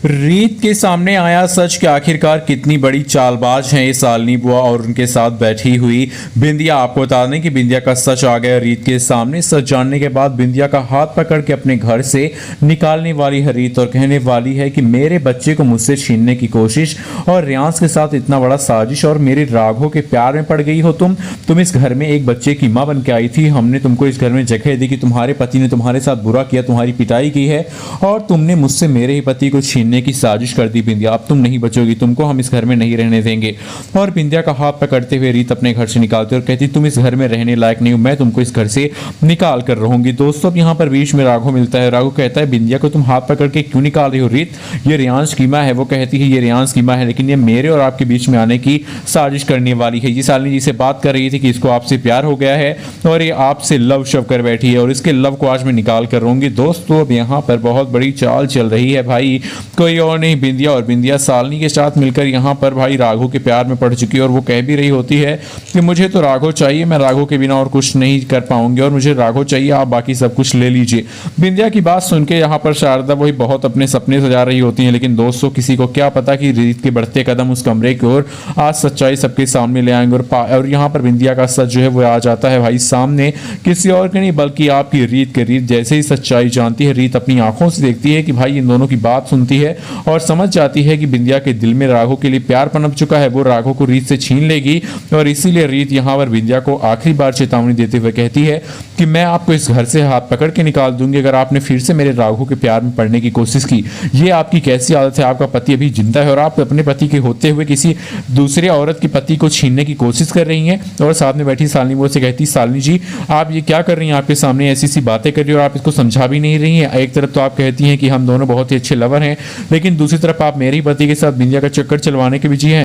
रीत के सामने आया सच कि आखिरकार कितनी बड़ी चालबाज हैं ये शालिनी बुआ और उनके साथ बैठी हुई बिंदिया। आपको बता दें कि बिंदिया का सच आ गया रीत के सामने। सच जानने के बाद बिंदिया का हाथ पकड़ के अपने घर से निकालने वाली है रीत और कहने वाली है कि मेरे बच्चे को मुझसे छीनने की कोशिश और रियांश के साथ इतना बड़ा साजिश और मेरे राघव के प्यार में पड़ गई हो तुम इस घर में एक बच्चे की माँ बन के आई थी। हमने तुमको इस घर में जगह दी कि तुम्हारे पति ने तुम्हारे साथ बुरा किया, तुम्हारी पिटाई की है और तुमने मुझसे मेरे ही पति को छीनने की साजिश कर दी। बिंदिया अब तुम नहीं बचोगी, तुमको हम इस घर में नहीं रहने देंगे। और बिंदिया का हाथ पकड़ते हुए रीत अपने घर से निकालती और कहती तुम इस घर में रहने लायक नहीं हो, मैं तुमको इस घर से निकाल कर रहूंगी। दोस्तों अब यहाँ पर बीच में राघव मिलता है। राघव कहता है बिंदिया को तुम हाथ पकड़ के क्यों निकाल रही हो रीत, ये रियांश की माँ है। वो कहती है ये रियांश की माँ है लेकिन ये मेरे और आपके बीच में आने की साजिश करने वाली है। ये शालिनी जी से बात कर रही थी कि इसको आपसे प्यार हो गया है और ये आपसे लव शव कर बैठी है और इसके लव को आज मैं निकाल कर रहूंगी। दोस्तों अब यहाँ पर बहुत बड़ी चाल चल रही है भाई, कोई और नहीं बिंदिया। और बिंदिया शालिनी के साथ मिलकर यहाँ पर भाई राघव के प्यार में पड़ चुकी है और वो कह भी रही होती है कि मुझे तो राघव चाहिए, मैं राघव के बिना और कुछ नहीं कर पाऊंगी और मुझे राघव चाहिए, आप बाकी सब कुछ ले लीजिए। बिंदिया की बात सुन के यहाँ पर शारदा वही बहुत अपने सपने सजा रही होती हैं। लेकिन दोस्तों किसी को क्या पता कि रीत के बढ़ते कदम उस कमरे की ओर आज सच्चाई सबके सामने ले आएंगे और यहाँ पर बिंदिया का सच जो है वो आ जाता है भाई सामने, किसी और के नहीं बल्कि आपकी रीत के। रीत जैसे ही सच्चाई जानती है, रीत अपनी आंखों से देखती है कि भाई इन दोनों की बात सुनती है और समझ जाती है कि बिंदिया के दिल में राघव के लिए प्यार पनप चुका है, वो राघव को रीत से छीन लेगी। और इसीलिए रीत यहाँ पर बिंदिया को आखिरी बार चेतावनी देते हुए कहती है कि मैं आपको इस घर से हाथ पकड़ के निकाल दूंगी अगर आपने फिर से मेरे राघव के प्यार में पड़ने की कोशिश की। ये आपकी कैसी आदत है, आपका पति अभी जिंदा है और आप अपने पति के होते हुए किसी दूसरे औरत के पति को छीनने की कोशिश कर रही हैं। और साथ में बैठी शालिनी वो से कहती शालिनी जी आप ये क्या कर रही हैं, आपके सामने ऐसी सी बातें कर रही हो और आप इसको समझा भी नहीं रही हैं। एक तरफ तो आप कहती हैं कि हम दोनों बहुत ही अच्छे लवर हैं लेकिन दूसरी तरफ आप मेरे ही पति के साथ बिंदिया का चक्कर चलवाने के भी जी हैं।